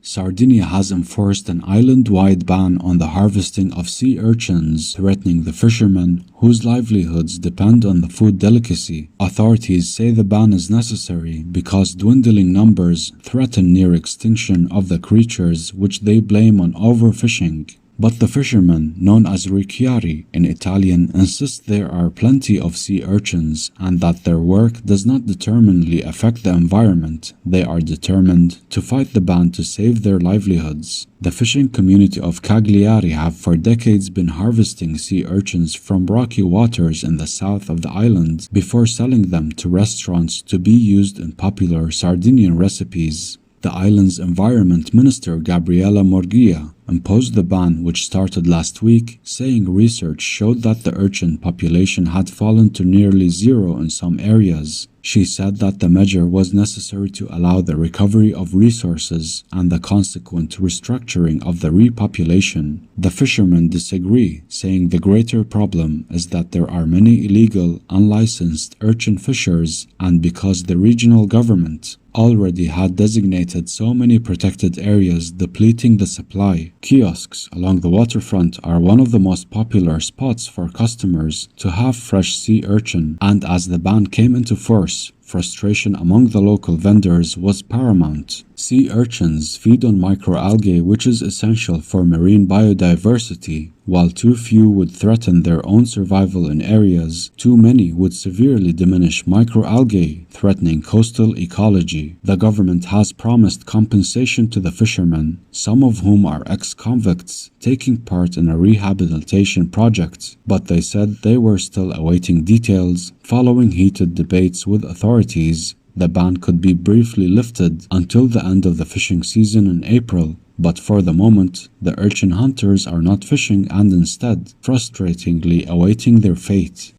Sardinia has enforced an island-wide ban on the harvesting of sea urchins, threatening the fishermen whose livelihoods depend on the food delicacy. Authorities say the ban is necessary because dwindling numbers threaten near extinction of the creatures, which they blame on overfishing. But the fishermen, known as ricchiari in Italian, insist there are plenty of sea urchins and that their work does not determinedly affect the environment. They are determined to fight the ban to save their livelihoods. The fishing community of Cagliari have for decades been harvesting sea urchins from rocky waters in the south of the island before selling them to restaurants to be used in popular Sardinian recipes. The island's Environment Minister Gabriella Morgia imposed the ban, which started last week, saying research showed that the urchin population had fallen to nearly zero in some areas. She said that the measure was necessary to allow the recovery of resources and the consequent restructuring of the repopulation. The fishermen disagree, saying the greater problem is that there are many illegal, unlicensed urchin fishers, and because the regional government already had designated so many protected areas, depleting the supply. Kiosks along the waterfront are one of the most popular spots for customers to have fresh sea urchin, and as the ban came into force, frustration among the local vendors was paramount. Sea urchins feed on microalgae, which is essential for marine biodiversity. While too few would threaten their own survival in areas, too many would severely diminish microalgae, threatening coastal ecology. The government has promised compensation to the fishermen, some of whom are ex-convicts taking part in a rehabilitation project, but they said they were still awaiting details. Following heated debates with authorities, the ban could be briefly lifted until the end of the fishing season in April, but for the moment, the urchin hunters are not fishing and instead frustratingly awaiting their fate.